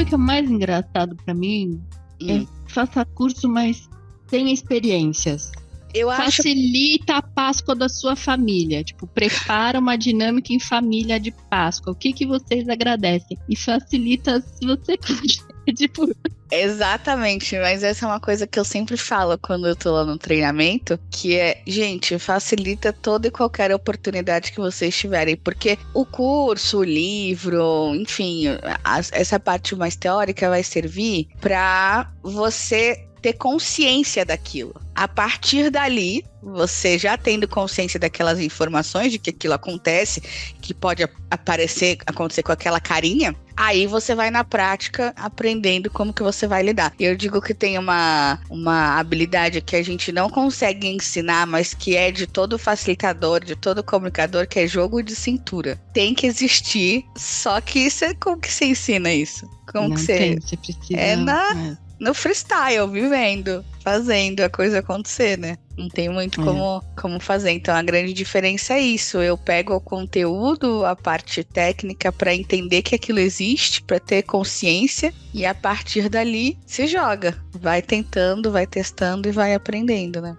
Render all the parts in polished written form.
sabe o que é mais engraçado pra mim? É faça curso, mas tem experiências. Eu acho... Facilita a Páscoa da sua família. Tipo, prepara uma dinâmica em família de Páscoa. O que vocês agradecem? E facilita se você tipo... Exatamente, mas essa é uma coisa que eu sempre falo quando eu tô lá no treinamento, que é, gente, facilita toda e qualquer oportunidade que vocês tiverem, porque o curso, o livro, enfim, essa parte mais teórica vai servir para você ter consciência daquilo. A partir dali, você já tendo consciência daquelas informações, de que aquilo acontece, que pode acontecer com aquela carinha, aí você vai na prática aprendendo como que você vai lidar. Eu digo que tem uma habilidade que a gente não consegue ensinar, mas que é de todo facilitador, de todo comunicador, que é jogo de cintura. Tem que existir, só que como que você ensina isso? Como não que tem, você precisa... No freestyle, vivendo, fazendo a coisa acontecer, né? Não tem muito como fazer. Então, a grande diferença é isso. Eu pego o conteúdo, a parte técnica, para entender que aquilo existe, para ter consciência, e a partir dali se joga. Vai tentando, vai testando e vai aprendendo, né?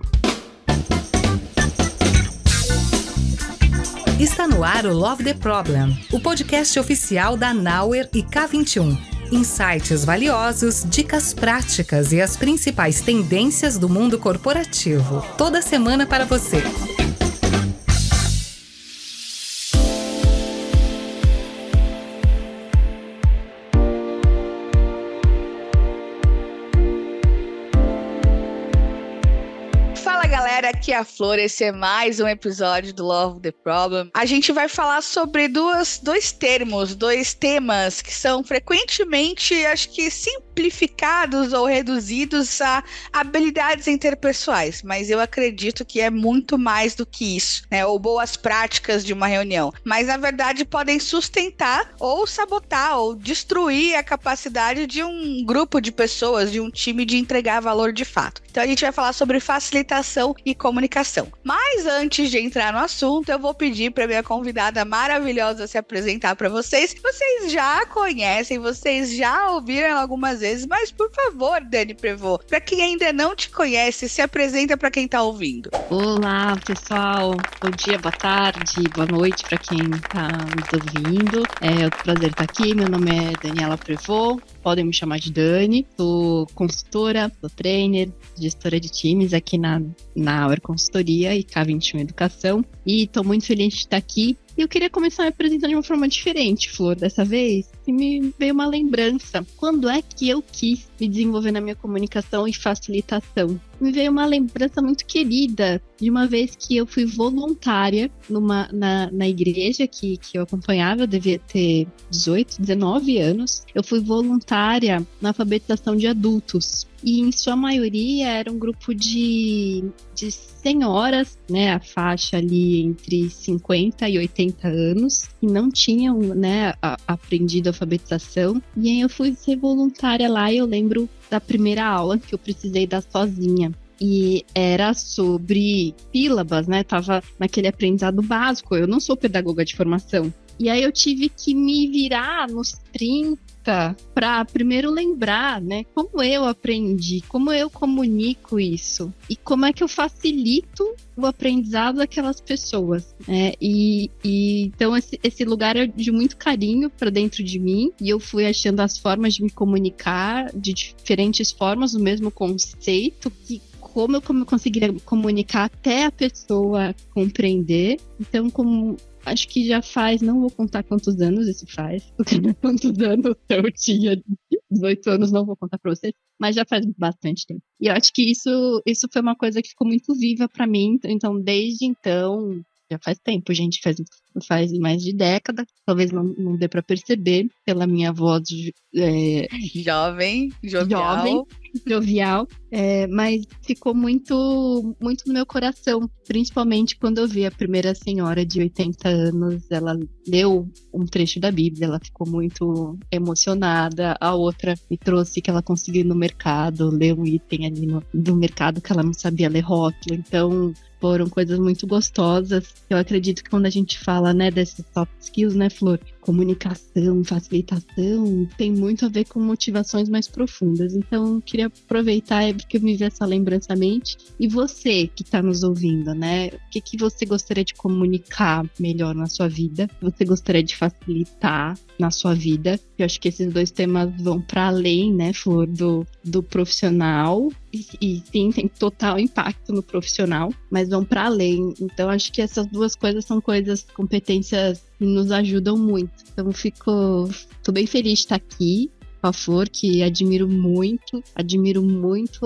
Está no ar o Love the Problem, o podcast oficial da Nauer e K21. Insights valiosos, dicas práticas e as principais tendências do mundo corporativo. Toda semana para você. Aqui é a Flor, esse é mais um episódio do Love the Problem. A gente vai falar sobre dois temas que são frequentemente, acho que simplificados ou reduzidos a habilidades interpessoais, mas eu acredito que é muito mais do que isso, né? Ou boas práticas de uma reunião, mas na verdade podem sustentar ou sabotar ou destruir a capacidade de um grupo de pessoas, de um time de entregar valor de fato. Então a gente vai falar sobre facilitação e comunicação. Mas antes de entrar no assunto, eu vou pedir para minha convidada maravilhosa se apresentar para vocês. Vocês já conhecem, vocês já ouviram algumas vezes, mas por favor, Dani Prevot, para quem ainda não te conhece, se apresenta para quem tá ouvindo. Olá, pessoal. Bom dia, boa tarde, boa noite para quem tá nos ouvindo. É um prazer estar aqui. Meu nome é Daniela Prevot. Podem me chamar de Dani. Sou consultora, sou trainer, gestora de times aqui na Auer Consultoria e K21 Educação. E estou muito feliz de estar aqui. E eu queria começar me apresentando de uma forma diferente, Flor, dessa vez. E me veio uma lembrança. Quando é que eu quis me desenvolver na minha comunicação e facilitação? Me veio uma lembrança muito querida de uma vez que eu fui voluntária na igreja que eu acompanhava. Eu devia ter 18, 19 anos. Eu fui voluntária na alfabetização de adultos. E em sua maioria era um grupo de senhoras, né, a faixa ali entre 50 e 80 anos, que não tinham, né, aprendido alfabetização. E aí eu fui ser voluntária lá e eu lembro da primeira aula que eu precisei dar sozinha. E era sobre sílabas, né? Tava naquele aprendizado básico. Eu não sou pedagoga de formação. E aí eu tive que me virar nos 30 para primeiro lembrar, né? Como eu aprendi, como eu comunico isso e como é que eu facilito o aprendizado daquelas pessoas, né? Então esse lugar é de muito carinho para dentro de mim e eu fui achando as formas de me comunicar de diferentes formas, o mesmo conceito que como eu conseguiria comunicar até a pessoa compreender. Então, acho que já faz, não vou contar quantos anos isso faz, porque quantos anos eu tinha 18 anos, não vou contar pra vocês, mas já faz bastante tempo. E eu acho que isso foi uma coisa que ficou muito viva pra mim, então desde então, já faz tempo, gente, faz mais de década, talvez não dê pra perceber pela minha voz jovial, mas ficou muito, muito no meu coração. principalmente quando eu vi a primeira senhora de 80 anos, ela leu um trecho da Bíblia, ela ficou muito emocionada. A outra me trouxe que ela conseguiu ir no mercado, ler um item ali do mercado que ela não sabia ler rótulo. Então, foram coisas muito gostosas. Eu acredito que quando a gente fala, né, desses soft skills, né, Flor? Comunicação, facilitação, tem muito a ver com motivações mais profundas. Então, eu queria aproveitar porque me veio essa lembrança à mente. E você que está nos ouvindo, né? O que você gostaria de comunicar melhor na sua vida? Você gostaria de facilitar na sua vida? Eu acho que esses dois temas vão para além, né, Flor, do profissional. E sim, tem total impacto no profissional, mas vão para além. Então, acho que essas duas coisas são competências que nos ajudam muito. Então, tô bem feliz de estar aqui com a Flor, que admiro muito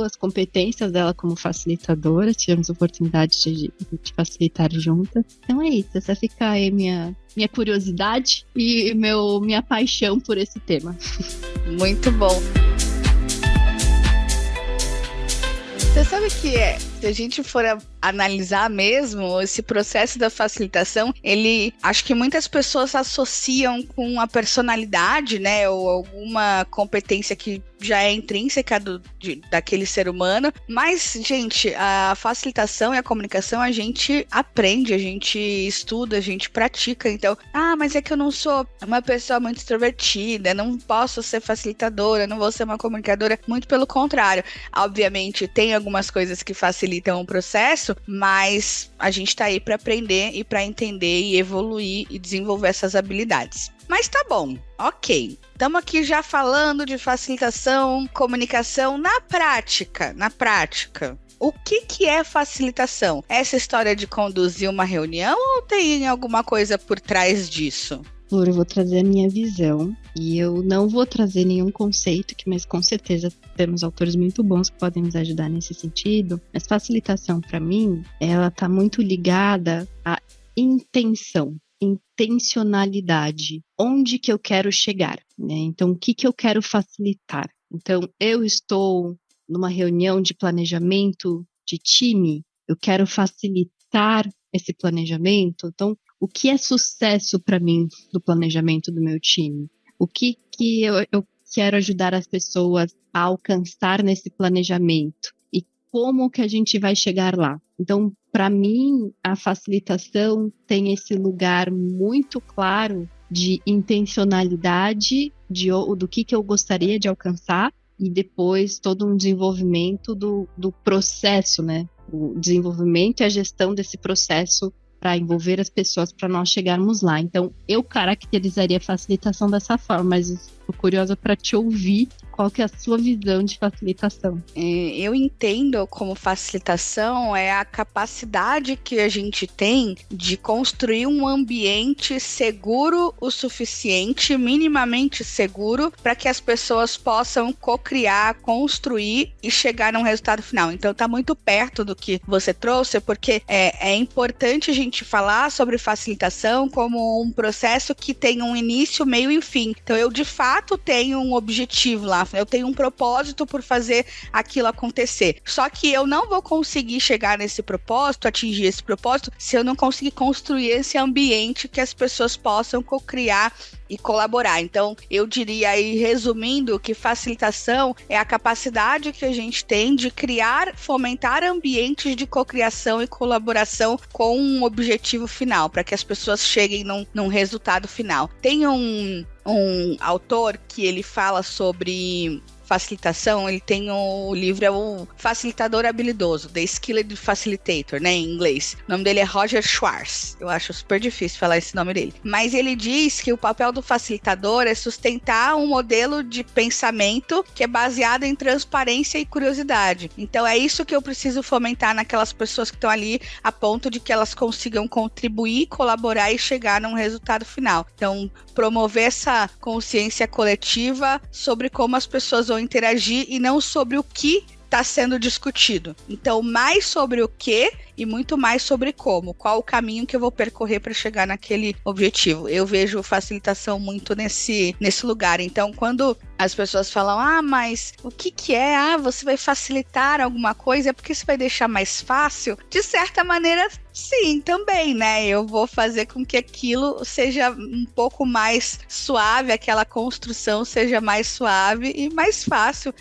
as competências dela como facilitadora. Tivemos a oportunidade de facilitar juntas. Então é isso, essa fica aí minha curiosidade e minha paixão por esse tema. Muito bom. Você sabe que se a gente for analisar mesmo esse processo da facilitação, acho que muitas pessoas associam com a personalidade, né, ou alguma competência que já é intrínseca daquele ser humano, mas, gente, a facilitação e a comunicação a gente aprende, a gente estuda, a gente pratica. Então, mas é que eu não sou uma pessoa muito extrovertida, não posso ser facilitadora, não vou ser uma comunicadora, muito pelo contrário. Obviamente, tem algumas coisas que facilitam o processo, mas a gente tá aí para aprender e para entender e evoluir e desenvolver essas habilidades. Mas tá bom, ok. Estamos aqui já falando de facilitação, comunicação na prática. O que é facilitação? Essa história de conduzir uma reunião ou tem alguma coisa por trás disso? Flor, eu vou trazer a minha visão e eu não vou trazer nenhum conceito, mas com certeza temos autores muito bons que podem nos ajudar nesse sentido. Mas facilitação, para mim, ela está muito ligada à intencionalidade. Onde que eu quero chegar, né? Então, o que eu quero facilitar? Então, eu estou numa reunião de planejamento de time, eu quero facilitar esse planejamento. Então, o que é sucesso para mim do planejamento do meu time? O que eu quero ajudar as pessoas a alcançar nesse planejamento? E como que a gente vai chegar lá? Então, para mim, a facilitação tem esse lugar muito claro de intencionalidade, do que eu gostaria de alcançar, e depois todo um desenvolvimento do processo, né? O desenvolvimento e a gestão desse processo para envolver as pessoas para nós chegarmos lá. Então, eu caracterizaria a facilitação dessa forma, mas estou curiosa para te ouvir. Qual que é a sua visão de facilitação? Eu entendo como facilitação é a capacidade que a gente tem de construir um ambiente seguro o suficiente, minimamente seguro, para que as pessoas possam co-criar, construir e chegar num resultado final. Então tá muito perto do que você trouxe, porque é importante a gente falar sobre facilitação como um processo que tem um início, meio e fim. Então eu de fato tenho um objetivo lá, eu tenho um propósito por fazer aquilo acontecer. Só que eu não vou conseguir chegar nesse propósito, atingir esse propósito, se eu não conseguir construir esse ambiente que as pessoas possam co-criar e colaborar. Então, eu diria aí, resumindo, que facilitação é a capacidade que a gente tem de fomentar ambientes de cocriação e colaboração com um objetivo final, para que as pessoas cheguem num resultado final. Tem um autor que ele fala sobre facilitação, ele tem o livro, é o Facilitador Habilidoso, The Skilled Facilitator, né, em inglês. O nome dele é Roger Schwartz. Eu acho super difícil falar esse nome dele. Mas ele diz que o papel do facilitador é sustentar um modelo de pensamento que é baseado em transparência e curiosidade. Então é isso que eu preciso fomentar naquelas pessoas que estão ali, a ponto de que elas consigam contribuir, colaborar e chegar num resultado final. Então, promover essa consciência coletiva sobre como as pessoas vão interagir e não sobre o que está sendo discutido. Então, mais sobre o que e muito mais sobre como, qual o caminho que eu vou percorrer para chegar naquele objetivo. Eu vejo facilitação muito nesse lugar. Então, quando as pessoas falam, mas o que é? Você vai facilitar alguma coisa? É porque você vai deixar mais fácil? De certa maneira, sim, também, né? Eu vou fazer com que aquilo seja um pouco mais suave, aquela construção seja mais suave e mais fácil,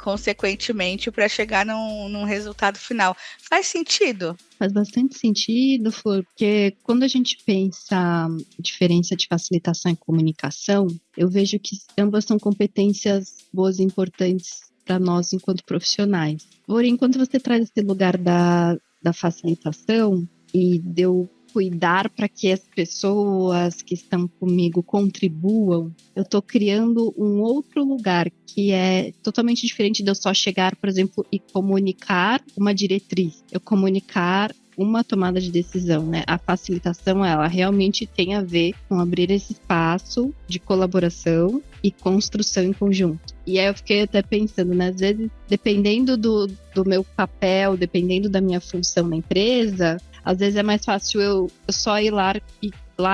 consequentemente, para chegar num resultado final. Faz sentido? Faz bastante sentido, Flor, porque quando a gente pensa a diferença de facilitação e comunicação, eu vejo que ambas são competências boas e importantes para nós enquanto profissionais. Porém, quando você traz esse lugar da facilitação e de eu cuidar para que as pessoas que estão comigo contribuam, eu estou criando um outro lugar que é totalmente diferente de eu só chegar, por exemplo, e comunicar uma diretriz. Eu comunicar uma tomada de decisão, né? A facilitação, ela realmente tem a ver com abrir esse espaço de colaboração e construção em conjunto. E aí eu fiquei até pensando, né? Às vezes, dependendo do meu papel, dependendo da minha função na empresa, às vezes é mais fácil eu só ir lá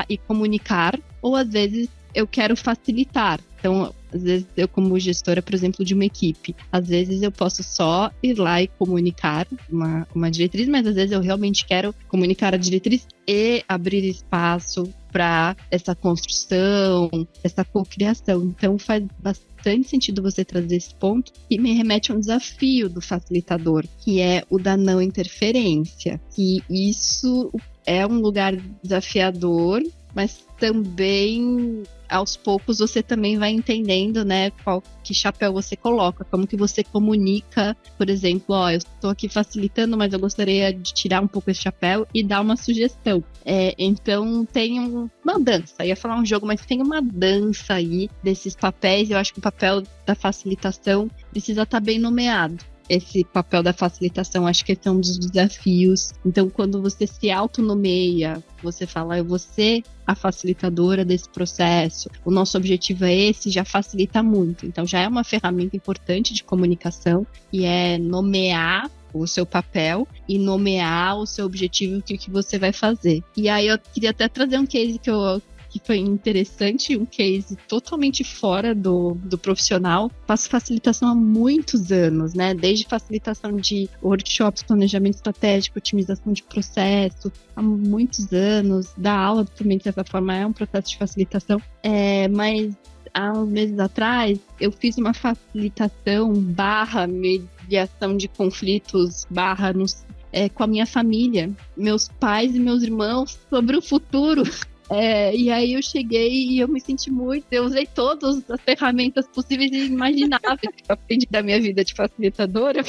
e comunicar, ou às vezes eu quero facilitar. Então, às vezes eu como gestora, por exemplo, de uma equipe, às vezes eu posso só ir lá e comunicar uma diretriz, mas às vezes eu realmente quero comunicar a diretriz e abrir espaço para essa construção, essa cocriação. Então faz bastante sentido você trazer esse ponto, e me remete a um desafio do facilitador, que é o da não interferência. E isso é um lugar desafiador, mas também aos poucos você também vai entendendo, né, que chapéu você coloca, como que você comunica, por exemplo, eu estou aqui facilitando, mas eu gostaria de tirar um pouco esse chapéu e dar uma sugestão. Então tem uma dança, ia falar um jogo, mas tem uma dança aí desses papéis. Eu acho que o papel da facilitação precisa estar bem nomeado. Esse papel da facilitação, acho que esse é um dos desafios. Então, quando você se autonomeia, você fala, eu vou ser a facilitadora desse processo, o nosso objetivo é esse, já facilita muito. Então, já é uma ferramenta importante de comunicação, e é nomear o seu papel e nomear o seu objetivo, o que você vai fazer. E aí, eu queria até trazer um case que foi interessante, um case totalmente fora do profissional. Faço facilitação há muitos anos, né? Desde facilitação de workshops, planejamento estratégico, otimização de processo, há muitos anos. Dar aula também, de certa forma, é um processo de facilitação. Mas há uns meses atrás, eu fiz uma facilitação / mediação de conflitos / com a minha família, meus pais e meus irmãos, sobre o futuro. E aí eu cheguei e eu me senti eu usei todas as ferramentas possíveis e imagináveis que eu aprendi da minha vida de facilitadora,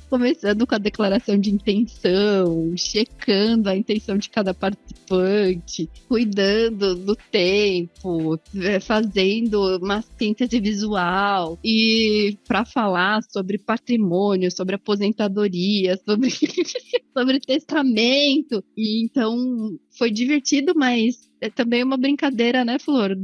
começando com a declaração de intenção, checando a intenção de cada participante, cuidando do tempo, fazendo uma síntese visual, e para falar sobre patrimônio, sobre aposentadoria, sobre testamento. E então foi divertido, mas é também uma brincadeira, né, Flor?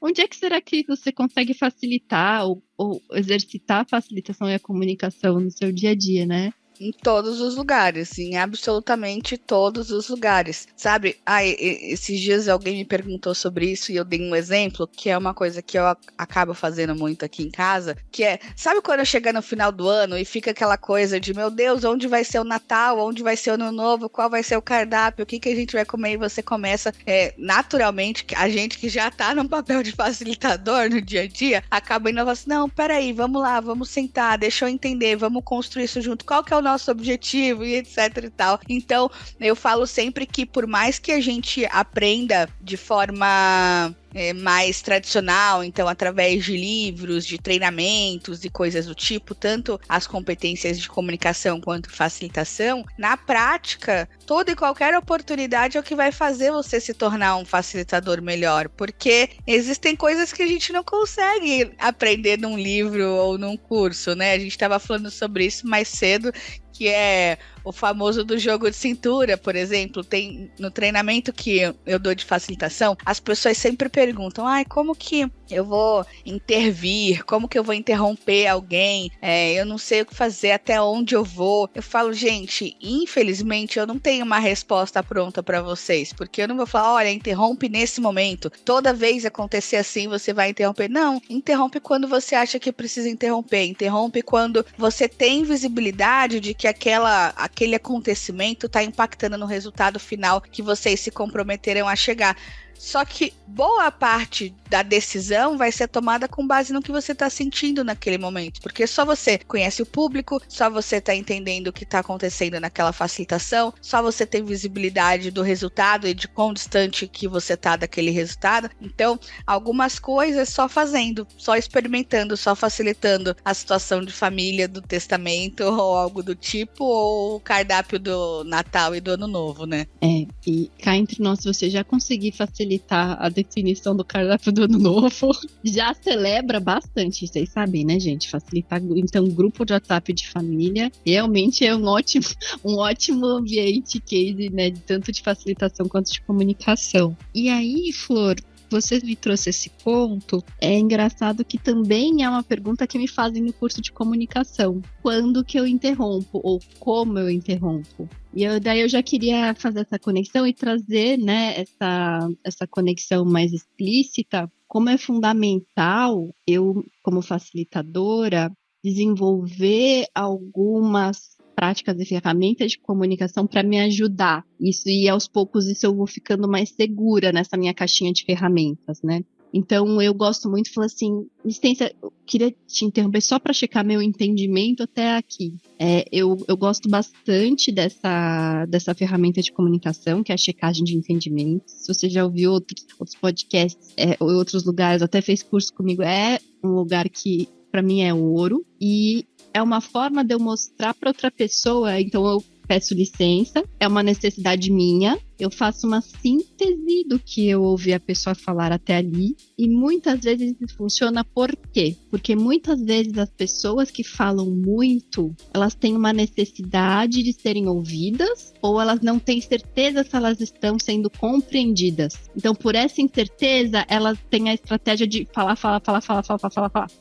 Onde é que será que você consegue facilitar ou exercitar a facilitação e a comunicação no seu dia a dia, né? Em todos os lugares, em absolutamente todos os lugares, sabe? Esses dias alguém me perguntou sobre isso e eu dei um exemplo, que é uma coisa que eu acabo fazendo muito aqui em casa, que é, sabe quando chega no final do ano e fica aquela coisa de, meu Deus, onde vai ser o Natal, onde vai ser o Ano Novo, qual vai ser o cardápio, o que a gente vai comer, e você começa, naturalmente, a gente que já tá num papel de facilitador no dia a dia, acaba indo assim, não, peraí, vamos lá, vamos sentar, deixa eu entender, vamos construir isso junto, qual que é o nosso objetivo e etc e tal. Então, eu falo sempre que por mais que a gente aprenda de forma mais tradicional, então através de livros, de treinamentos e coisas do tipo, tanto as competências de comunicação quanto facilitação, na prática, toda e qualquer oportunidade é o que vai fazer você se tornar um facilitador melhor, porque existem coisas que a gente não consegue aprender num livro ou num curso, né? A gente estava falando sobre isso mais cedo, que é o famoso do jogo de cintura, por exemplo. Tem no treinamento que eu dou de facilitação, as pessoas sempre perguntam, como que eu vou intervir, como que eu vou interromper alguém, eu não sei o que fazer, até onde eu vou. Eu falo, gente, infelizmente eu não tenho uma resposta pronta para vocês, porque eu não vou falar, olha, interrompe nesse momento, toda vez acontecer assim você vai interromper. Não, interrompe quando você acha que precisa interromper, interrompe quando você tem visibilidade de que aquele acontecimento está impactando no resultado final que vocês se comprometeram a chegar. Só que boa parte da decisão vai ser tomada com base no que você está sentindo naquele momento, porque só você conhece o público, só você está entendendo o que está acontecendo naquela facilitação, só você tem visibilidade do resultado e de quão distante que você está daquele resultado. Então, algumas coisas só fazendo, só experimentando, só facilitando a situação de família, do testamento ou algo do tipo, ou o cardápio do Natal e do Ano Novo, né? E cá entre nós, se você já conseguir facilitar a definição do cardápio do Ano Novo, já celebra bastante, vocês sabem, né, gente? Facilitar, então, grupo de WhatsApp de família realmente é um ótimo ambiente case, né, tanto de facilitação quanto de comunicação. E aí, Flor, você me trouxe esse ponto, é engraçado que também é uma pergunta que me fazem no curso de comunicação. Quando que eu interrompo? Ou como eu interrompo? E daí eu já queria fazer essa conexão e trazer, né, essa conexão mais explícita. Como é fundamental eu, como facilitadora, desenvolver algumas práticas e ferramentas de comunicação para me ajudar. E aos poucos eu vou ficando mais segura nessa minha caixinha de ferramentas, né? Então, eu gosto muito, falo assim, licença, eu queria te interromper só para checar meu entendimento até aqui. Eu gosto bastante dessa ferramenta de comunicação, que é a checagem de entendimento. Se você já ouviu outros podcasts ou outros lugares, até fez curso comigo, é um lugar que, para mim, é ouro. E é uma forma de eu mostrar para outra pessoa, então eu peço licença, é uma necessidade minha, eu faço uma síntese do que eu ouvi a pessoa falar até ali, e muitas vezes isso funciona por quê? Porque muitas vezes as pessoas que falam muito, elas têm uma necessidade de serem ouvidas, ou elas não têm certeza se elas estão sendo compreendidas. Então, por essa incerteza, elas têm a estratégia de falar,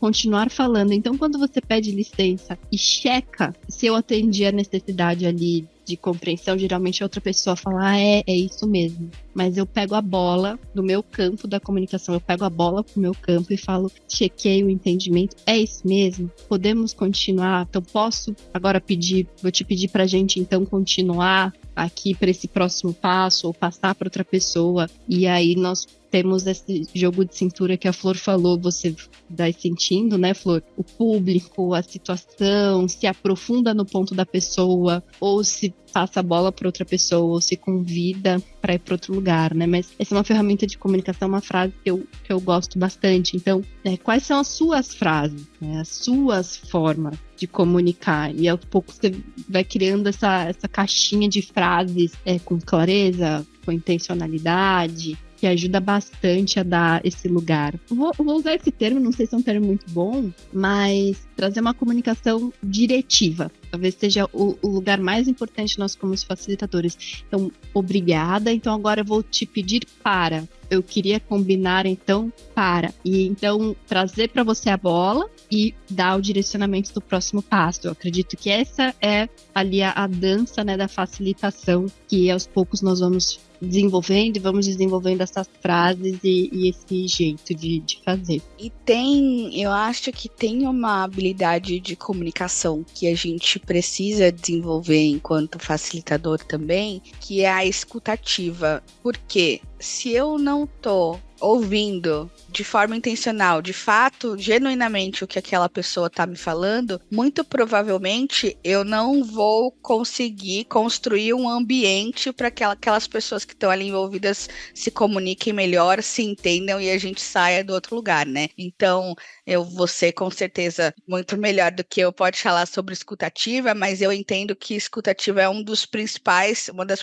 continuar falando. Então, quando você pede licença e checa se eu atendi a necessidade ali de compreensão, geralmente a outra pessoa fala, é isso mesmo. Mas eu pego a bola do meu campo da comunicação, eu pego a bola pro meu campo e falo, chequei o entendimento, é isso mesmo? Podemos continuar? Então posso agora vou te pedir pra gente então continuar aqui para esse próximo passo, ou passar para outra pessoa, e aí nós temos esse jogo de cintura que a Flor falou, você vai sentindo, né, Flor? O público, a situação, se aprofunda no ponto da pessoa, ou se passa a bola para outra pessoa, ou se convida para ir para outro lugar, né? Mas essa é uma ferramenta de comunicação, uma frase que eu gosto bastante. Então, quais são as suas frases, né? As suas formas de comunicar? E aos poucos você vai criando essa caixinha de frases com clareza, com intencionalidade, que ajuda bastante a dar esse lugar. Vou usar esse termo, não sei se é um termo muito bom, mas trazer uma comunicação diretiva. Talvez seja o lugar mais importante nós como facilitadores. Então, obrigada. Então, agora eu vou te pedir para. Eu queria combinar, então, para. E, então, trazer para você a bola e dar o direcionamento do próximo passo. Eu acredito que essa é ali a dança, né, da facilitação, que aos poucos nós vamos desenvolvendo e vamos desenvolvendo essas frases e esse jeito de fazer. E eu acho que tem uma habilidade de comunicação que a gente precisa desenvolver enquanto facilitador também, que é a escutativa. Porque se eu não tô ouvindo de forma intencional, de fato, genuinamente o que aquela pessoa tá me falando, muito provavelmente eu não vou conseguir construir um ambiente para que aquelas pessoas que estão ali envolvidas se comuniquem melhor, se entendam e a gente saia do outro lugar, né? Então, você com certeza muito melhor do que eu pode falar sobre escutativa, mas eu entendo que escutativa é uma das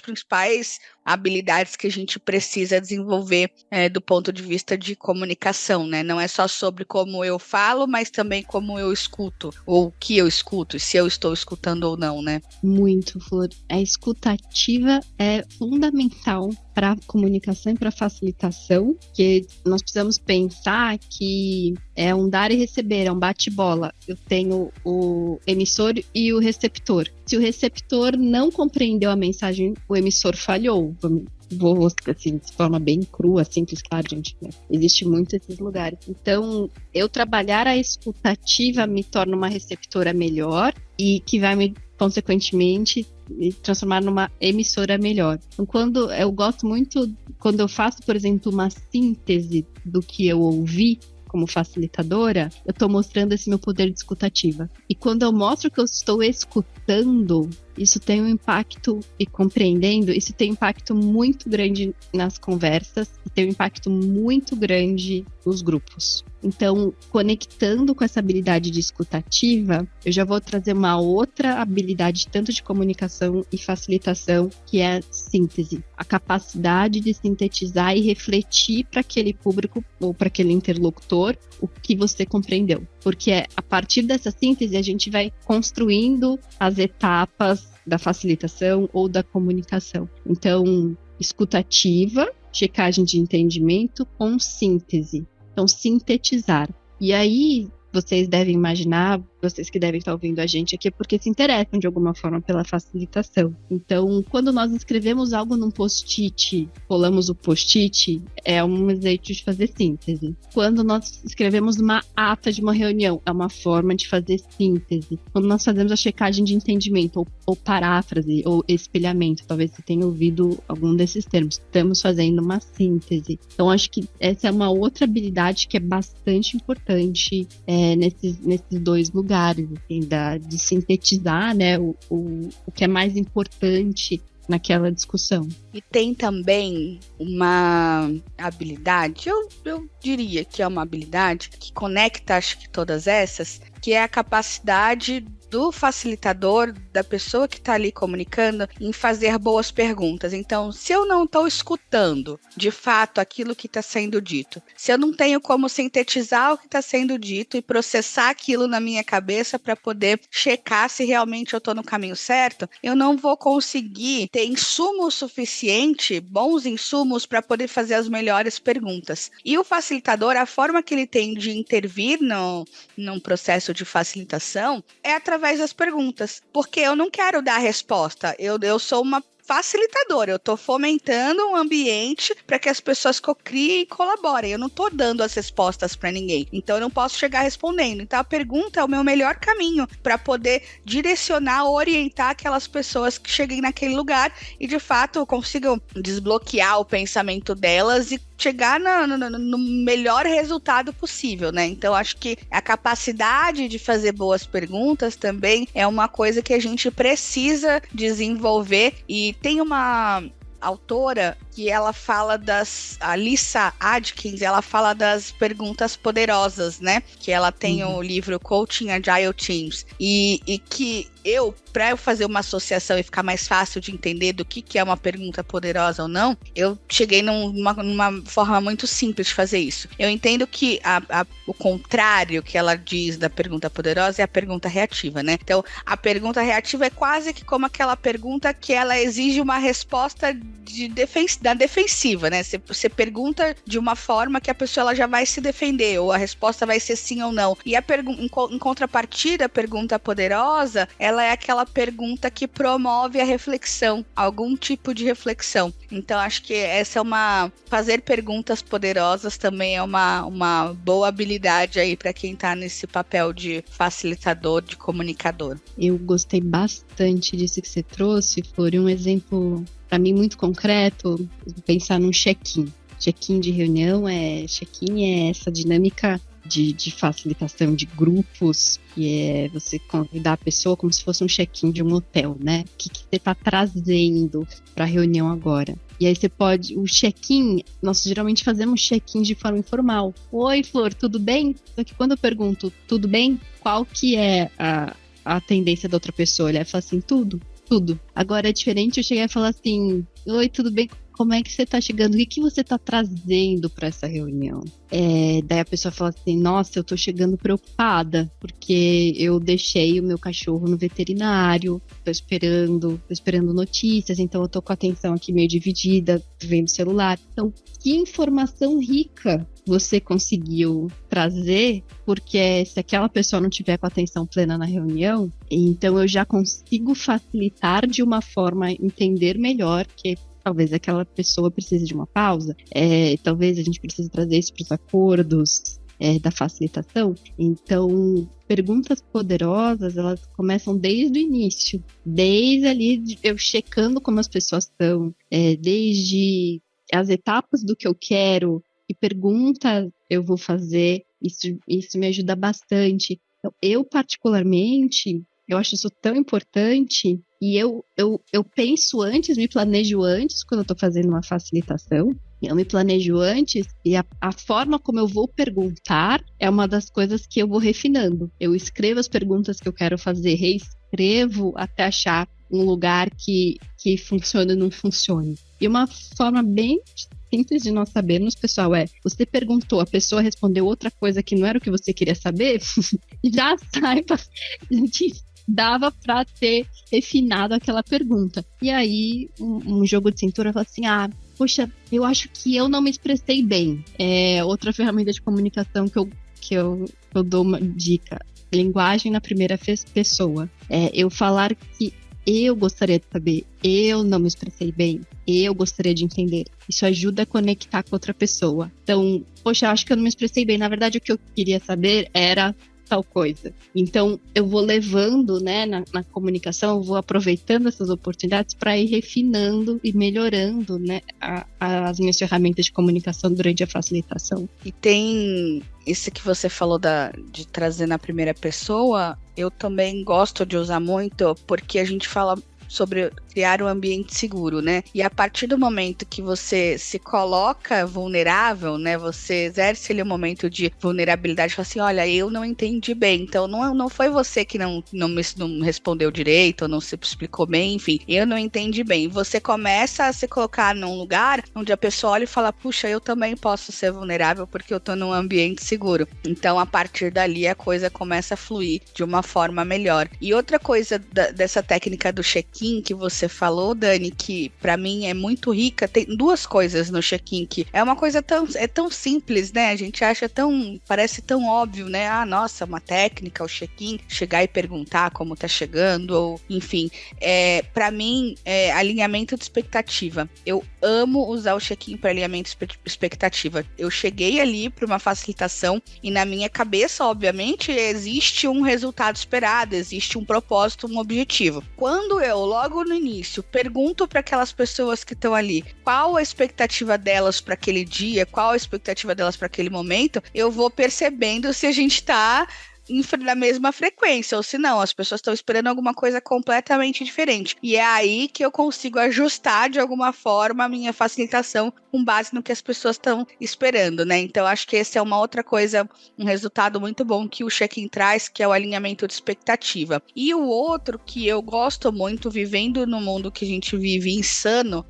principais habilidades que a gente precisa desenvolver do ponto de vista de comunicação, né? Não é só sobre como eu falo, mas também como eu escuto, ou o que eu escuto, e se eu estou escutando ou não, né? Muito, Flor. A escuta ativa é fundamental para a comunicação e para a facilitação, que nós precisamos pensar que é um dar e receber, é um bate-bola. Eu tenho o emissor e o receptor. Se o receptor não compreendeu a mensagem, o emissor falhou. Vou assim, de forma bem crua, simples, claro, gente, né? Existe muito esses lugares. Então, eu trabalhar a escuta ativa me torna uma receptora melhor e que vai me, consequentemente, me transformar numa emissora melhor. Então, quando eu gosto muito, quando eu faço, por exemplo, uma síntese do que eu ouvi como facilitadora, eu estou mostrando esse meu poder de escutativa. E quando eu mostro que eu estou escutando, isso tem um impacto, e compreendendo, isso tem um impacto muito grande nas conversas, e tem um impacto muito grande nos grupos. Então, conectando com essa habilidade de escutativa, eu já vou trazer uma outra habilidade, tanto de comunicação e facilitação, que é a síntese. A capacidade de sintetizar e refletir para aquele público ou para aquele interlocutor o que você compreendeu. Porque a partir dessa síntese, a gente vai construindo as etapas da facilitação ou da comunicação. Então, escutativa, checagem de entendimento com síntese. Então, sintetizar. E aí, vocês devem imaginar, vocês que devem estar ouvindo a gente aqui, porque se interessam de alguma forma pela facilitação. Então, quando nós escrevemos algo num post-it, colamos o post-it, é um jeito de fazer síntese. Quando nós escrevemos uma ata de uma reunião, é uma forma de fazer síntese. Quando nós fazemos a checagem de entendimento, ou paráfrase, ou espelhamento, talvez você tenha ouvido algum desses termos, estamos fazendo uma síntese. Então, acho que essa é uma outra habilidade que é bastante importante nesses dois lugares, assim, de sintetizar, né, o que é mais importante naquela discussão. E tem também uma habilidade, eu diria que é uma habilidade que conecta, acho que todas essas, que é a capacidade do facilitador, da pessoa que está ali comunicando, em fazer boas perguntas. Então, se eu não estou escutando, de fato, aquilo que está sendo dito, se eu não tenho como sintetizar o que está sendo dito e processar aquilo na minha cabeça para poder checar se realmente eu estou no caminho certo, eu não vou conseguir ter insumo suficiente, bons insumos, para poder fazer as melhores perguntas. E o facilitador, a forma que ele tem de intervir num processo de facilitação é através das perguntas, porque eu não quero dar a resposta, eu sou uma facilitadora, eu estou fomentando um ambiente para que as pessoas cocriem e colaborem, eu não estou dando as respostas para ninguém, então eu não posso chegar respondendo, então a pergunta é o meu melhor caminho para poder direcionar, orientar aquelas pessoas que cheguem naquele lugar e de fato consigam desbloquear o pensamento delas e chegar no melhor resultado possível, né? Então, acho que a capacidade de fazer boas perguntas também é uma coisa que a gente precisa desenvolver. E tem uma autora que ela fala a Lisa Adkins, ela fala das perguntas poderosas, né? Que ela tem o livro Coaching Agile Teams. E que para eu fazer uma associação e ficar mais fácil de entender do que é uma pergunta poderosa ou não, eu cheguei numa forma muito simples de fazer isso. Eu entendo que o contrário que ela diz da pergunta poderosa é a pergunta reativa, né? Então, a pergunta reativa é quase que como aquela pergunta que ela exige uma resposta da defensiva, né? Você pergunta de uma forma que a pessoa ela já vai se defender, ou a resposta vai ser sim ou não. E em contrapartida, a pergunta poderosa, ela é aquela pergunta que promove a reflexão, algum tipo de reflexão. Então, acho que fazer perguntas poderosas também é uma boa habilidade aí para quem tá nesse papel de facilitador, de comunicador. Eu gostei bastante disso que você trouxe, foi um exemplo para mim muito concreto, pensar num check-in. Check-in de reunião check-in é essa dinâmica de facilitação de grupos, que é você convidar a pessoa como se fosse um check-in de um hotel, né? O que você está trazendo para a reunião agora? E aí o check-in, nós geralmente fazemos check-in de forma informal. Oi, Flor, tudo bem? Só que quando eu pergunto, tudo bem? Qual que é a tendência da outra pessoa? Ela fala assim, tudo. Agora é diferente eu chegar e falar assim, oi, tudo bem? Como é que você tá chegando? O que você tá trazendo para essa reunião? Daí a pessoa fala assim, nossa, eu tô chegando preocupada, porque eu deixei o meu cachorro no veterinário, tô esperando notícias, então eu tô com a atenção aqui meio dividida, vendo o celular. Então, que informação rica você conseguiu trazer, porque se aquela pessoa não tiver com a atenção plena na reunião, então eu já consigo facilitar de uma forma, entender melhor que talvez aquela pessoa precise de uma pausa, talvez a gente precise trazer isso para os acordos da facilitação. Então, perguntas poderosas, elas começam desde o início, desde ali eu checando como as pessoas estão, desde as etapas do que eu quero, que pergunta eu vou fazer, isso me ajuda bastante. Então, eu particularmente, eu acho isso tão importante e eu penso antes, me planejo antes quando eu estou fazendo uma facilitação. Eu me planejo antes e a forma como eu vou perguntar é uma das coisas que eu vou refinando. Eu escrevo as perguntas que eu quero fazer, reescrevo até achar um lugar que funcione ou não funcione. E uma forma bem simples de nós sabermos, pessoal, você perguntou, a pessoa respondeu outra coisa que não era o que você queria saber, já saiba que dava para ter refinado aquela pergunta. E aí, um jogo de cintura fala assim, poxa, eu acho que eu não me expressei bem. Outra ferramenta de comunicação que eu dou uma dica, linguagem na primeira pessoa. Eu falar que eu gostaria de saber, eu não me expressei bem, eu gostaria de entender. Isso ajuda a conectar com outra pessoa. Então, poxa, eu acho que eu não me expressei bem. Na verdade, o que eu queria saber era tal coisa. Então, eu vou levando, né, na comunicação, eu vou aproveitando essas oportunidades para ir refinando e melhorando, né, as minhas ferramentas de comunicação durante a facilitação. E tem isso que você falou de trazer na primeira pessoa, eu também gosto de usar muito, porque a gente fala sobre criar um ambiente seguro, né? E a partir do momento que você se coloca vulnerável, né? Você exerce ali um momento de vulnerabilidade, fala assim, olha, eu não entendi bem, então não foi você que não respondeu direito, ou não se explicou bem, enfim, eu não entendi bem. Você começa a se colocar num lugar onde a pessoa olha e fala, puxa, eu também posso ser vulnerável porque eu tô num ambiente seguro. Então, a partir dali, a coisa começa a fluir de uma forma melhor. E outra coisa dessa técnica do check-in que você falou, Dani, que pra mim é muito rica, tem duas coisas no check-in que é uma coisa tão simples, né? A gente acha parece tão óbvio, né? Nossa, uma técnica, o check-in, chegar e perguntar como tá chegando, ou enfim, pra mim, alinhamento de expectativa. Eu amo usar o check-in para alinhamento de expectativa. Eu cheguei ali para uma facilitação e na minha cabeça, obviamente, existe um resultado esperado, existe um propósito, um objetivo. Quando eu, logo no início, pergunto para aquelas pessoas que estão ali qual a expectativa delas para aquele dia, qual a expectativa delas para aquele momento, eu vou percebendo se a gente está na mesma frequência, ou se não, as pessoas estão esperando alguma coisa completamente diferente. E é aí que eu consigo ajustar de alguma forma a minha facilitação com base no que as pessoas estão esperando, né? Então, acho que esse é uma outra coisa, um resultado muito bom que o check-in traz, que é o alinhamento de expectativa. E o outro que eu gosto muito, vivendo no mundo que a gente vive insano,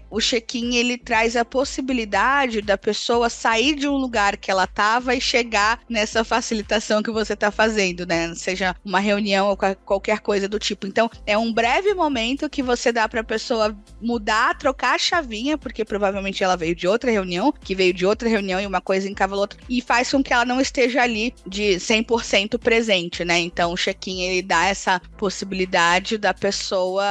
o check-in, ele traz a possibilidade da pessoa sair de um lugar que ela estava e chegar nessa facilitação que você está fazendo, né? Seja uma reunião ou qualquer coisa do tipo. Então, é um breve momento que você dá para a pessoa mudar, trocar a chavinha, porque provavelmente ela veio de outra reunião, e uma coisa encavou outra, e faz com que ela não esteja ali de 100% presente, né? Então, o check-in, ele dá essa possibilidade da pessoa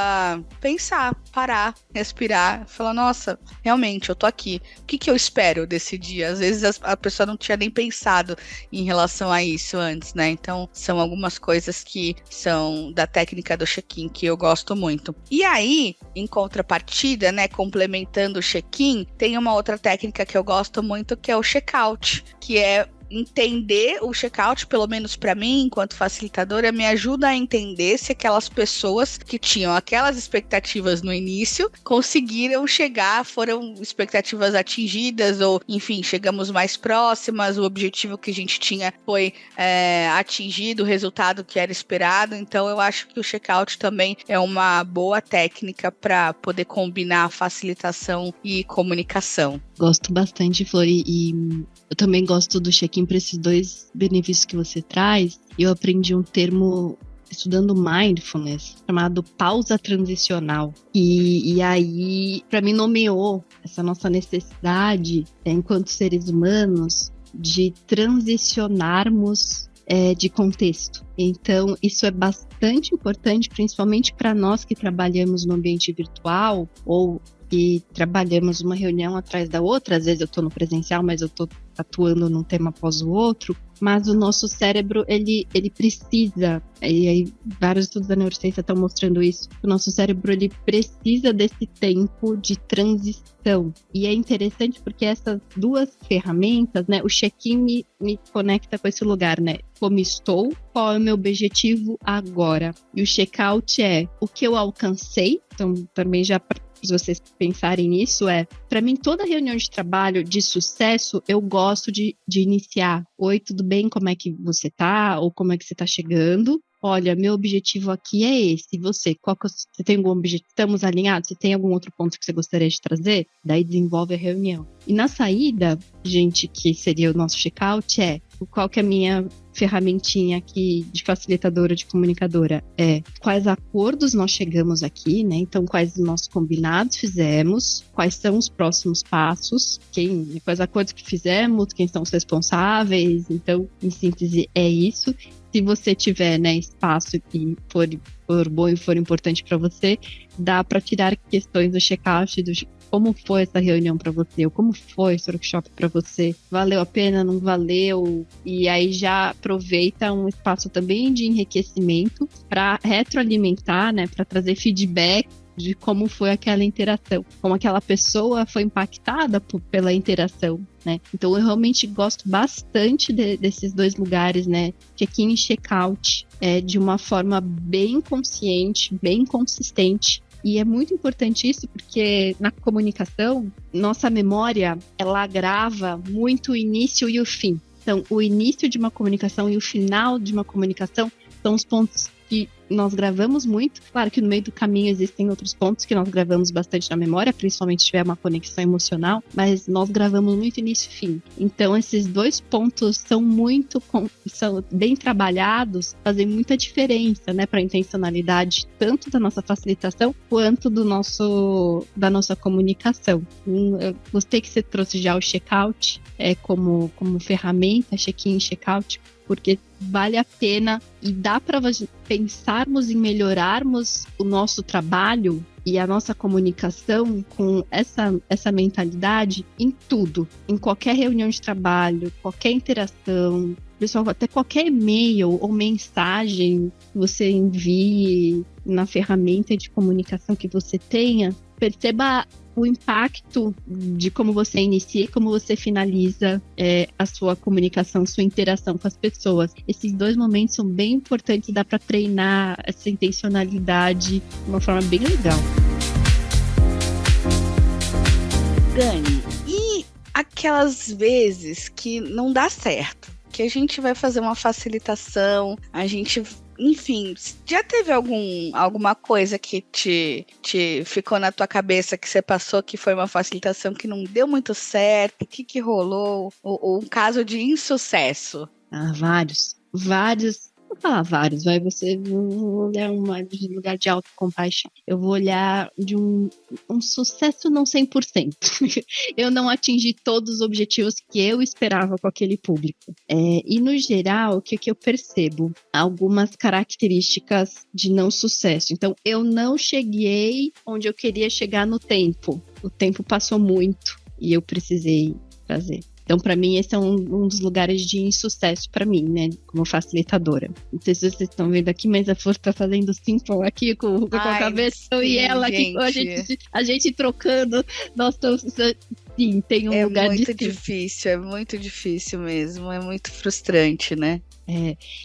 pensar, parar, respirar, falar, nossa, realmente, eu tô aqui. O que eu espero desse dia? Às vezes a pessoa não tinha nem pensado em relação a isso antes, né? Então, são algumas coisas que são da técnica do check-in que eu gosto muito. E aí, em contrapartida, né, complementando o check-in, tem uma outra técnica que eu gosto muito, que é o check-out, que é entender o checkout, pelo menos para mim, enquanto facilitadora, me ajuda a entender se aquelas pessoas que tinham aquelas expectativas no início conseguiram chegar, foram expectativas atingidas ou, enfim, chegamos mais próximas, o objetivo que a gente tinha foi atingido, o resultado que era esperado. Então eu acho que o checkout também é uma boa técnica para poder combinar facilitação e comunicação. Gosto bastante, Flor, e eu também gosto do check-in para esses dois benefícios que você traz. Eu aprendi um termo estudando mindfulness, chamado pausa transicional. E aí, para mim, nomeou essa nossa necessidade, enquanto seres humanos, de transicionarmos de contexto. Então, isso é bastante importante, principalmente para nós que trabalhamos no ambiente virtual ou que trabalhamos uma reunião atrás da outra. Às vezes eu estou no presencial, mas eu estou atuando num tema após o outro. Mas o nosso cérebro, ele precisa, e aí vários estudos da neurociência estão mostrando isso, o nosso cérebro, ele precisa desse tempo de transição. E é interessante porque essas duas ferramentas, né, o check-in me conecta com esse lugar, né? Como estou, qual é o meu objetivo agora? E o check-out é o que eu alcancei. Então, também já, se vocês pensarem nisso, para mim, toda reunião de trabalho de sucesso, eu gosto de iniciar. Oi, tudo bem? Como é que você tá? Ou como é que você tá chegando? Olha, meu objetivo aqui é esse. E você? Você tem algum objetivo? Estamos alinhados? Você tem algum outro ponto que você gostaria de trazer? Daí desenvolve a reunião. E na saída, gente, que seria o nosso check-out, qual que é a minha ferramentinha aqui de facilitadora, de comunicadora? Quais acordos nós chegamos aqui, né? Então, quais os nossos combinados fizemos, quais são os próximos passos, quais acordos que fizemos, quem são os responsáveis. Então, em síntese, é isso. Se você tiver, né, espaço e for bom e for importante para você, dá para tirar questões do check-out, como foi essa reunião para você, ou como foi esse workshop para você, valeu a pena, não valeu, e aí já aproveita um espaço também de enriquecimento para retroalimentar, né, para trazer feedback de como foi aquela interação, como aquela pessoa foi impactada pela interação, né? Então eu realmente gosto bastante desses dois lugares, né? Check-in e check-out, de uma forma bem consciente, bem consistente. E é muito importante isso porque na comunicação, nossa memória, ela grava muito o início e o fim. Então, o início de uma comunicação e o final de uma comunicação são os pontos que nós gravamos muito. Claro que no meio do caminho existem outros pontos que nós gravamos bastante na memória, principalmente se tiver uma conexão emocional, mas nós gravamos muito início e fim. Então, esses dois pontos são bem trabalhados, fazem muita diferença, né, para a intencionalidade tanto da nossa facilitação quanto da nossa comunicação. Eu gostei que você trouxe já o check-out como ferramenta, check-in e check-out, porque vale a pena e dá para pensarmos em melhorarmos o nosso trabalho e a nossa comunicação com essa mentalidade em tudo, em qualquer reunião de trabalho, qualquer interação, pessoal, até qualquer e-mail ou mensagem que você envie na ferramenta de comunicação que você tenha, perceba o impacto de como você inicia e como você finaliza a sua comunicação, sua interação com as pessoas. Esses dois momentos são bem importantes, dá para treinar essa intencionalidade de uma forma bem legal. Dani, e aquelas vezes que não dá certo? Que a gente vai fazer uma facilitação, enfim, já teve alguma coisa que te ficou na tua cabeça que você passou que foi uma facilitação que não deu muito certo? O que rolou? Ou um caso de insucesso? Vários. Vou falar vários, vou olhar de lugar de autocompaixão. Eu vou olhar de um sucesso não 100%. Eu não atingi todos os objetivos que eu esperava com aquele público. E no geral, o que eu percebo? Algumas características de não sucesso. Então, eu não cheguei onde eu queria chegar no tempo. O tempo passou muito e eu precisei fazer. Então, para mim, esse é um dos lugares de insucesso para mim, né? Como facilitadora. Não sei se vocês estão vendo aqui, mas a Flor tá fazendo simple aqui com a cabeça. Sim, e ela aqui, a gente trocando. Nossa, sim, tem um lugar é muito difícil mesmo. É muito frustrante, né?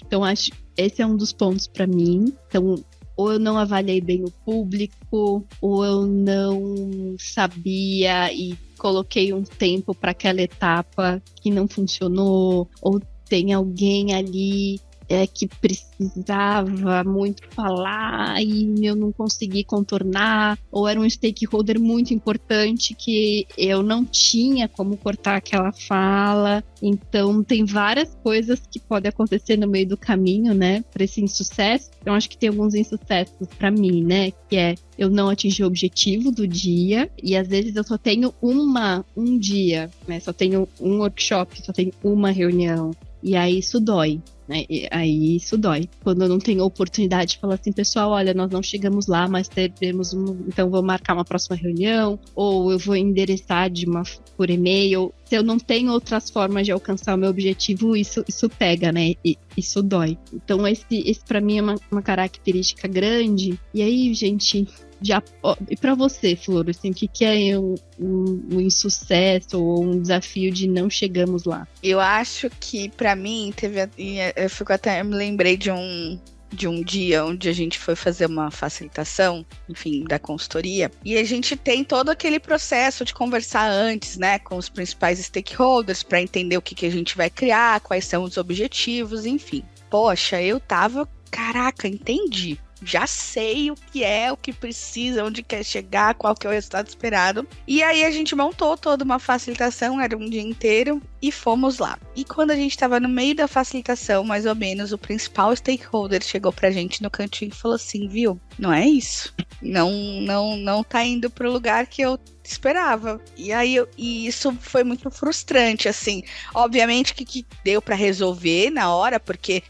Então, acho que esse é um dos pontos para mim. Então, ou eu não avaliei bem o público, ou eu não sabia e coloquei um tempo para aquela etapa que não funcionou, ou tem alguém ali que precisava muito falar e eu não consegui contornar, ou era um stakeholder muito importante que eu não tinha como cortar aquela fala. Então tem várias coisas que podem acontecer no meio do caminho, né, para esse insucesso. Então acho que tem alguns insucessos para mim, né, que é eu não atingir o objetivo do dia e às vezes eu só tenho um dia, né, só tenho um workshop, só tenho uma reunião e aí isso dói. Né? E aí isso dói. Quando eu não tenho oportunidade de falar assim, pessoal, olha, nós não chegamos lá, mas teremos então vou marcar uma próxima reunião, ou eu vou endereçar por e-mail. Se eu não tenho outras formas de alcançar o meu objetivo, isso pega, né? E isso dói. Então esse para mim é uma característica grande. E aí, gente, e para você, Flor, assim, o que é um insucesso ou um desafio de não chegamos lá? Eu acho que para mim eu me lembrei de um dia onde a gente foi fazer uma facilitação, enfim, da consultoria, e a gente tem todo aquele processo de conversar antes, né, com os principais stakeholders para entender o que a gente vai criar, quais são os objetivos, enfim. Poxa, eu tava, caraca, entendi. Já sei o que precisa, onde quer chegar, qual que é o resultado esperado. E aí a gente montou toda uma facilitação, era um dia inteiro, e fomos lá. E quando a gente estava no meio da facilitação, mais ou menos, o principal stakeholder chegou pra gente no cantinho e falou assim, viu, não é isso. Não tá indo pro lugar que eu esperava. E aí isso foi muito frustrante, assim. Obviamente que deu para resolver na hora, porque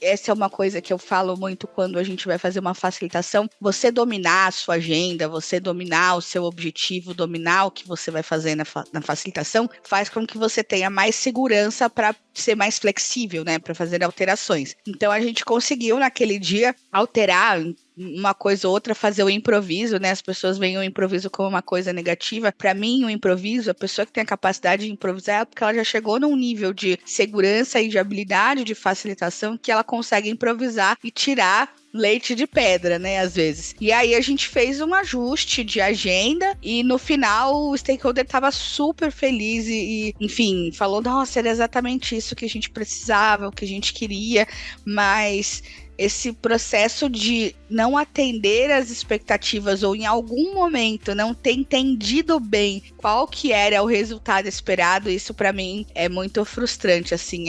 essa é uma coisa que eu falo muito quando a gente vai fazer uma facilitação. Você dominar a sua agenda, você dominar o seu objetivo, dominar o que você vai fazer na facilitação, faz com que você tenha mais segurança para ser mais flexível, né, para fazer alterações. Então a gente conseguiu naquele dia alterar uma coisa ou outra, fazer o improviso, né? As pessoas veem o improviso como uma coisa negativa. Para mim, o improviso, a pessoa que tem a capacidade de improvisar é porque ela já chegou num nível de segurança e de habilidade de facilitação que ela consegue improvisar e tirar leite de pedra, né, às vezes. E aí a gente fez um ajuste de agenda e no final o stakeholder tava super feliz e enfim, falou, nossa, era exatamente isso que a gente precisava, o que a gente queria, mas esse processo de não atender às expectativas ou em algum momento não ter entendido bem qual que era o resultado esperado, isso pra mim é muito frustrante, assim,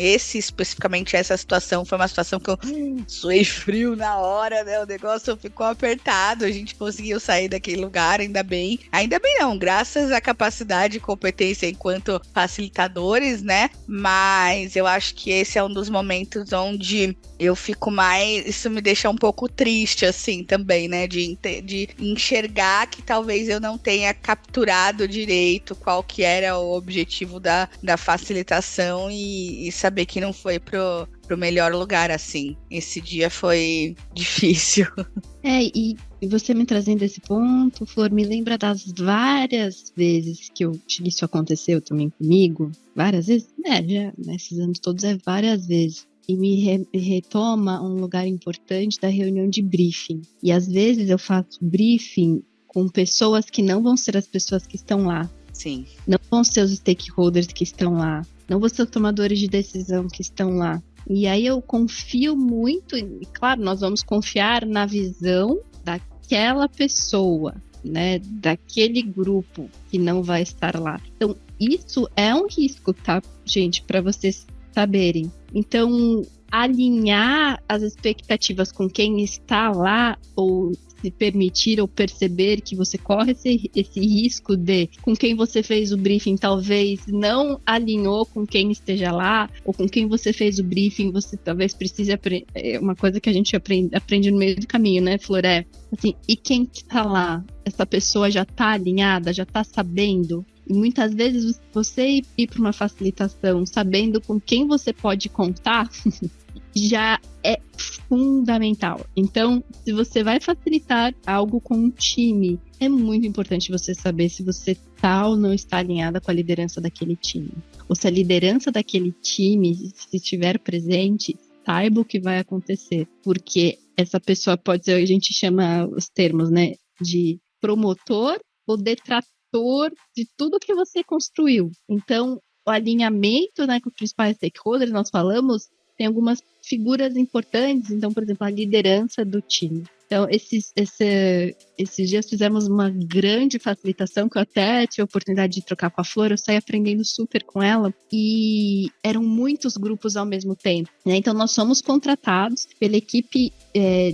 especificamente essa situação, foi uma situação que eu suei frio na hora, né, o negócio ficou apertado, a gente conseguiu sair daquele lugar, ainda bem não, graças à capacidade e competência enquanto facilitadores, né, mas eu acho que esse é um dos momentos onde eu fico mais, isso me deixa um pouco triste, assim, também, né, de enxergar que talvez eu não tenha capturado direito qual que era o objetivo da facilitação e saber que não foi pro melhor lugar, assim. Esse dia foi difícil. E você me trazendo esse ponto, Flor, me lembra das várias vezes que isso aconteceu também comigo, várias vezes, já nesses anos todos várias vezes. E me retoma um lugar importante da reunião de briefing. E às vezes eu faço briefing com pessoas que não vão ser as pessoas que estão lá. Sim. Não vão ser os stakeholders que estão lá. Não vão ser os tomadores de decisão que estão lá. E aí eu confio muito, e claro, nós vamos confiar na visão daquela pessoa, né? Daquele grupo que não vai estar lá. Então, isso é um risco, tá, gente? Para vocês saberem. Então, alinhar as expectativas com quem está lá, ou se permitir ou perceber que você corre esse risco de, com quem você fez o briefing, talvez não alinhou com quem esteja lá, ou com quem você fez o briefing, você talvez precise aprender. É uma coisa que a gente aprende no meio do caminho, né, Floré? Assim, e quem está lá? Essa pessoa já está alinhada, já está sabendo? E muitas vezes você ir para uma facilitação sabendo com quem você pode contar já é fundamental. Então, se você vai facilitar algo com um time, é muito importante você saber se você está ou não está alinhada com a liderança daquele time. Ou se a liderança daquele time, se estiver presente, saiba o que vai acontecer. Porque essa pessoa pode ser, a gente chama os termos, né, de promotor ou detrator de tudo que você construiu. Então, o alinhamento, né, com os principais stakeholders, nós falamos, tem algumas figuras importantes. Então, por exemplo, a liderança do time. Então, esses dias fizemos uma grande facilitação, que eu até tive a oportunidade de trocar com a Flor, eu saí aprendendo super com ela, e eram muitos grupos ao mesmo tempo, né? Então, nós somos contratados pela equipe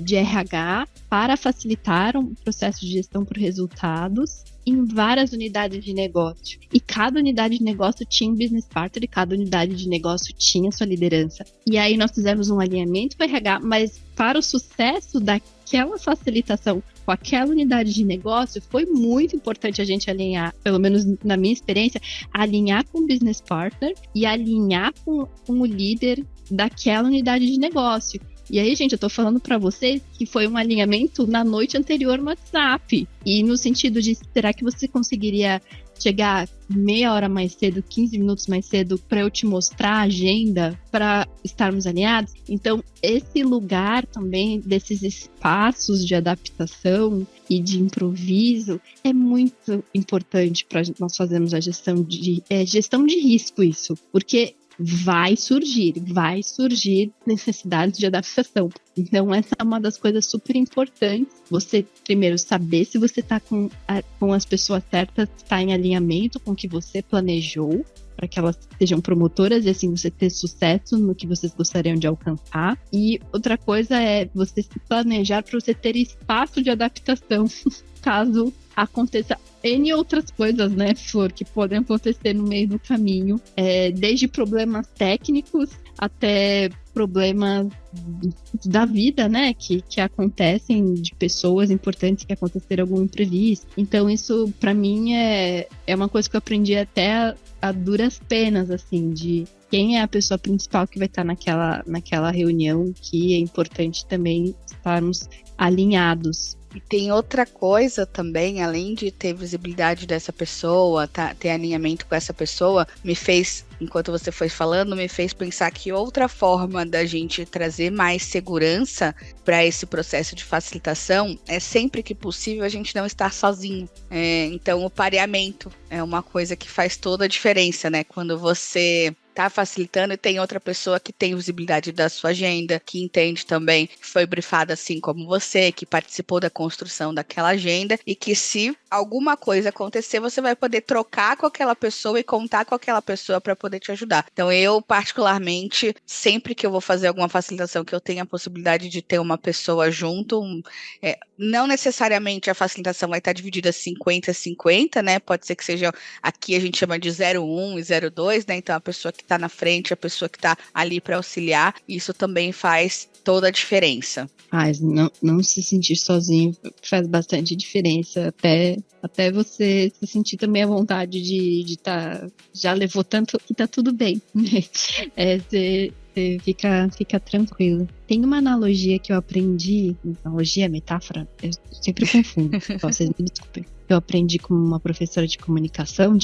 de RH para facilitar um processo de gestão por resultados em várias unidades de negócio. E cada unidade de negócio tinha um business partner e cada unidade de negócio tinha sua liderança. E aí nós fizemos um alinhamento com o RH, mas para o sucesso daquela facilitação com aquela unidade de negócio, foi muito importante a gente alinhar, pelo menos na minha experiência, alinhar com o business partner e alinhar com o líder daquela unidade de negócio. E aí, gente, eu tô falando pra vocês que foi um alinhamento na noite anterior no WhatsApp. E no sentido de, será que você conseguiria chegar meia hora mais cedo, 15 minutos mais cedo, para eu te mostrar a agenda, para estarmos alinhados? Então, esse lugar também, desses espaços de adaptação e de improviso, é muito importante para nós fazermos a gestão de risco, isso. Porque vai surgir necessidades de adaptação. Então, essa é uma das coisas super importantes. Você, primeiro, saber se você está com as pessoas certas, está em alinhamento com o que você planejou, para que elas sejam promotoras e assim você ter sucesso no que vocês gostariam de alcançar. E outra coisa é você se planejar para você ter espaço de adaptação, caso aconteça N outras coisas, né, Flor, que podem acontecer no meio do caminho, desde problemas técnicos até problemas da vida, né, que acontecem, de pessoas importantes que aconteceram algum imprevisto. Então isso, para mim, é uma coisa que eu aprendi até a duras penas, assim, de quem é a pessoa principal que vai estar naquela reunião, que é importante também estarmos alinhados. E tem outra coisa também, além de ter visibilidade dessa pessoa, ter alinhamento com essa pessoa, enquanto você foi falando, me fez pensar que outra forma da gente trazer mais segurança para esse processo de facilitação é sempre que possível a gente não estar sozinho. Então, o pareamento é uma coisa que faz toda a diferença, né? Quando você tá facilitando e tem outra pessoa que tem visibilidade da sua agenda, que entende também, que foi brifada assim como você, que participou da construção daquela agenda e que se alguma coisa acontecer, você vai poder trocar com aquela pessoa e contar com aquela pessoa para poder te ajudar. Então eu, particularmente, sempre que eu vou fazer alguma facilitação que eu tenha a possibilidade de ter uma pessoa junto, não necessariamente a facilitação vai estar dividida 50-50, né? Pode ser que seja, aqui a gente chama de 0-1 e 0-2, né? Então a pessoa que está na frente, a pessoa que está ali para auxiliar, isso também faz toda a diferença. Não se sentir sozinho faz bastante diferença, até você se sentir também à vontade de estar, já levou tanto que tá tudo bem, você fica tranquilo. Tem uma analogia que eu aprendi, analogia, metáfora, eu sempre confundo, vocês me desculpem. Eu aprendi com uma professora de comunicação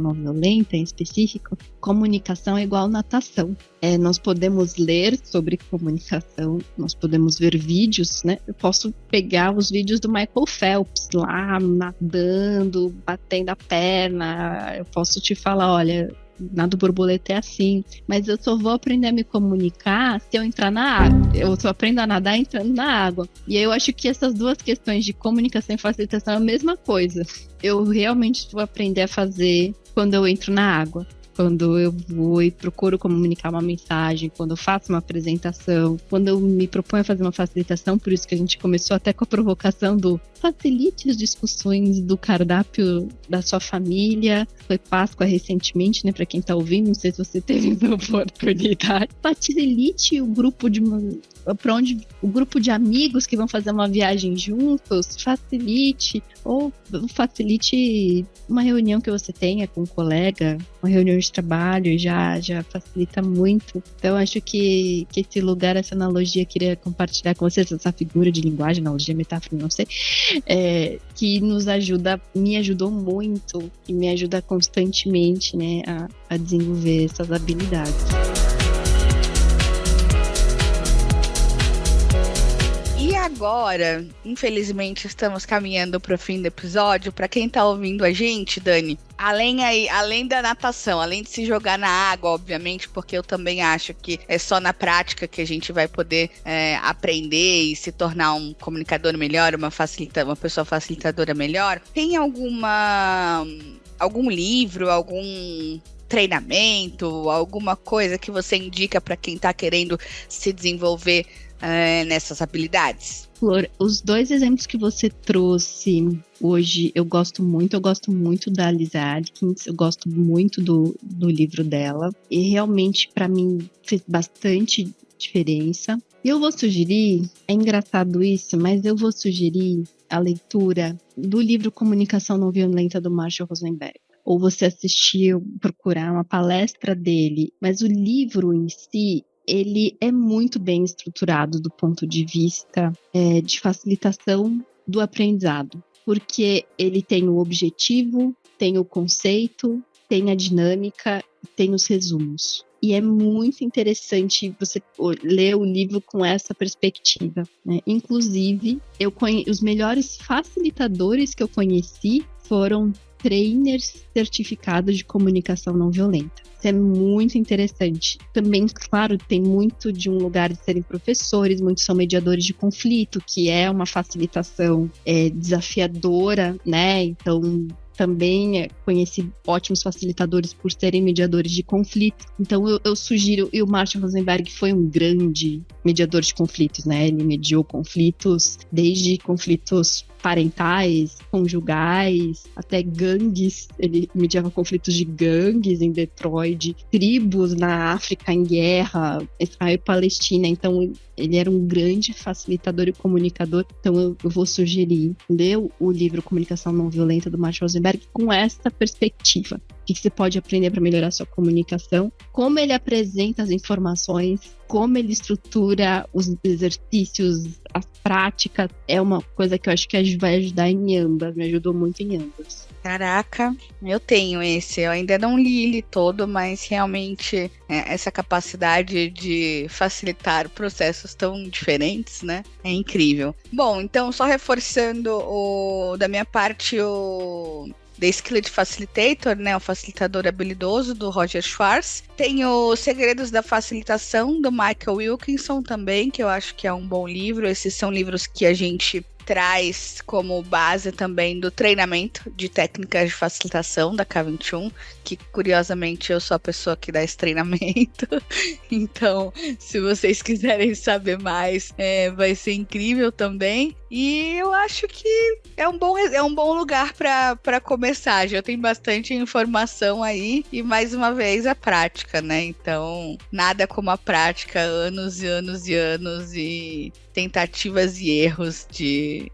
não violenta em específico. Comunicação é igual natação. Nós podemos ler sobre comunicação, nós podemos ver vídeos, né? Eu posso pegar os vídeos do Michael Phelps lá, nadando, batendo a perna. Eu posso te falar, olha, nado borboleta é assim, mas eu só vou aprender a me comunicar se eu entrar na água. Eu só aprendo a nadar entrando na água. E eu acho que essas duas questões de comunicação e facilitação é a mesma coisa. Eu realmente vou aprender a fazer quando eu entro na água. Quando eu vou e procuro comunicar uma mensagem, quando eu faço uma apresentação, quando eu me proponho a fazer uma facilitação, por isso que a gente começou até com a provocação do facilite as discussões do cardápio da sua família. Foi Páscoa recentemente, né? Para quem tá ouvindo, não sei se você teve essa oportunidade. Facilite o grupo o grupo de amigos que vão fazer uma viagem juntos, facilite uma reunião que você tenha com um colega, uma reunião de trabalho, já facilita muito. Então, acho que esse lugar, essa analogia, queria compartilhar com vocês, essa figura de linguagem, analogia, metáfora, não sei, que me ajudou muito e me ajuda constantemente, né, a desenvolver essas habilidades. Agora, infelizmente, estamos caminhando para o fim do episódio. Para quem tá ouvindo a gente, Dani, além da natação, além de se jogar na água, obviamente, porque eu também acho que é só na prática que a gente vai poder aprender e se tornar um comunicador melhor, uma pessoa facilitadora melhor. Tem algum livro, algum treinamento, alguma coisa que você indica para quem tá querendo se desenvolver nessas habilidades? Flor, os 2 exemplos que você trouxe hoje, eu gosto muito da Lisa Adkins, eu gosto muito do livro dela, e realmente para mim fez bastante diferença. Eu vou sugerir, é engraçado isso, mas eu vou sugerir a leitura do livro Comunicação Não Violenta do Marshall Rosenberg. Ou você procurar uma palestra dele, mas o livro em si, ele é muito bem estruturado do ponto de vista de facilitação do aprendizado, porque ele tem o objetivo, tem o conceito, tem a dinâmica, tem os resumos. E é muito interessante você ler o livro com essa perspectiva, né? Inclusive, os melhores facilitadores que eu conheci foram trainers certificados de comunicação não violenta. Isso é muito interessante. Também, claro, tem muito de um lugar de serem professores, muitos são mediadores de conflito, que é uma facilitação desafiadora, né? Então, também conheci ótimos facilitadores por serem mediadores de conflito. Então, eu sugiro, e o Marshall Rosenberg foi um grande mediador de conflitos, né? Ele mediou conflitos, desde conflitos parentais, conjugais, até gangues. Ele mediava conflitos de gangues em Detroit, tribos na África em guerra, Israel e Palestina. Então, ele era um grande facilitador e comunicador. Então, eu vou sugerir ler o livro Comunicação Não Violenta, do Marshall Rosenberg, com essa perspectiva. O que você pode aprender para melhorar sua comunicação, como ele apresenta as informações, como ele estrutura os exercícios, as práticas. É uma coisa que eu acho que vai ajudar em ambas, me ajudou muito em ambas. Caraca, eu tenho esse, eu ainda não li ele todo, mas realmente essa capacidade de facilitar processos tão diferentes, né, é incrível. Bom, então só reforçando da minha parte The Skilled Facilitator, né, o facilitador habilidoso, do Roger Schwartz. Tem os Segredos da Facilitação, do Michael Wilkinson também, que eu acho que é um bom livro. Esses são livros que a gente traz como base também do treinamento de técnicas de facilitação da K21, que curiosamente eu sou a pessoa que dá esse treinamento. Então, se vocês quiserem saber mais, vai ser incrível também. E eu acho que é um bom lugar para começar. Já tem bastante informação aí e, mais uma vez, a prática, né? Então, nada como a prática, anos e anos e anos e tentativas e erros de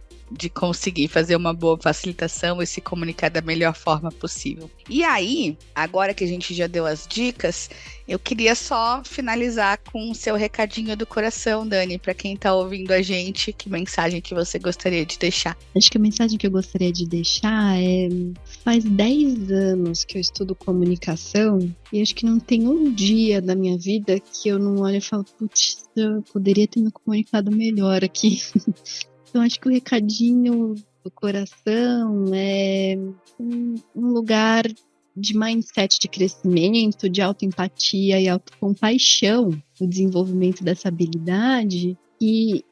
conseguir fazer uma boa facilitação e se comunicar da melhor forma possível. E aí, agora que a gente já deu as dicas, eu queria só finalizar com o seu recadinho do coração, Dani, para quem tá ouvindo a gente, que mensagem que você gostaria de deixar? Acho que a mensagem que eu gostaria de deixar faz 10 anos que eu estudo comunicação e acho que não tem um dia da minha vida que eu não olho e falo, putz, eu poderia ter me comunicado melhor aqui. Então, acho que o recadinho do coração é um lugar de mindset de crescimento, de autoempatia e autocompaixão no desenvolvimento dessa habilidade, que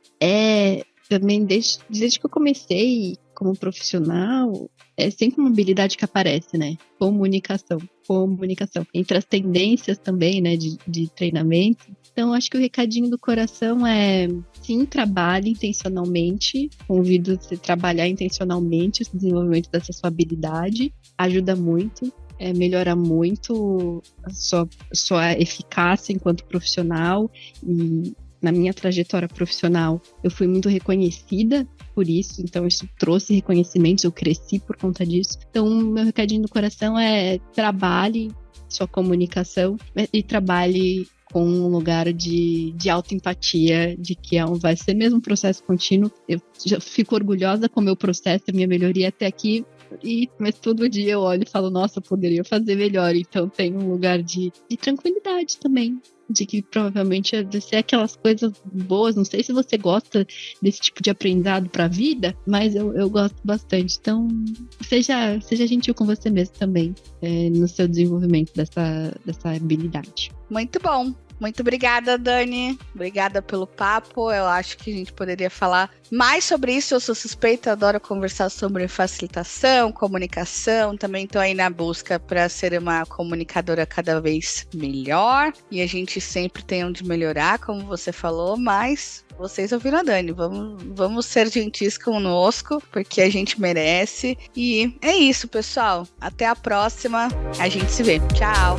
também desde que eu comecei como profissional, é sempre uma habilidade que aparece, né? Comunicação. Entre as tendências também, né, de treinamento. Então, acho que o recadinho do coração é, sim, trabalhe intencionalmente. Convido você a trabalhar intencionalmente o desenvolvimento dessa sua habilidade. Ajuda muito. Melhora muito a sua eficácia enquanto profissional. E na minha trajetória profissional, eu fui muito reconhecida por isso, então isso trouxe reconhecimentos, eu cresci por conta disso. Então, meu recadinho do coração é trabalhe sua comunicação e trabalhe com um lugar de autoempatia, de que vai ser mesmo um processo contínuo. Eu já fico orgulhosa com o meu processo, a minha melhoria até aqui, mas todo dia eu olho e falo, nossa, poderia fazer melhor. Então tem um lugar de tranquilidade também, de que provavelmente vai ser aquelas coisas boas. Não sei se você gosta desse tipo de aprendizado para a vida, mas eu gosto bastante. Então, seja gentil com você mesmo também, no seu desenvolvimento dessa habilidade. Muito bom. Muito obrigada, Dani. Obrigada pelo papo. Eu acho que a gente poderia falar mais sobre isso. Eu sou suspeita, adoro conversar sobre facilitação, comunicação. Também estou aí na busca para ser uma comunicadora cada vez melhor. E a gente sempre tem onde melhorar, como você falou, mas vocês ouviram a Dani. Vamos ser gentis conosco, porque a gente merece. E é isso, pessoal. Até a próxima. A gente se vê. Tchau.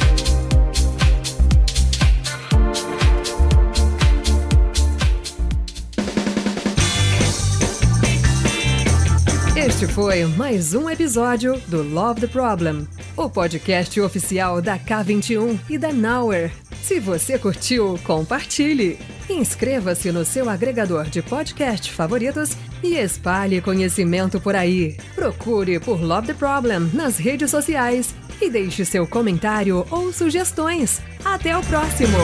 Este foi mais um episódio do Love the Problem, o podcast oficial da K21 e da Nowhere. Se você curtiu, compartilhe. Inscreva-se no seu agregador de podcast favoritos e espalhe conhecimento por aí. Procure por Love the Problem nas redes sociais e deixe seu comentário ou sugestões. Até o próximo!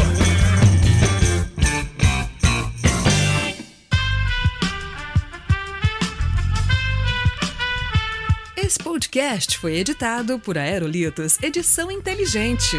Esse podcast foi editado por Aerolitos Edição Inteligente.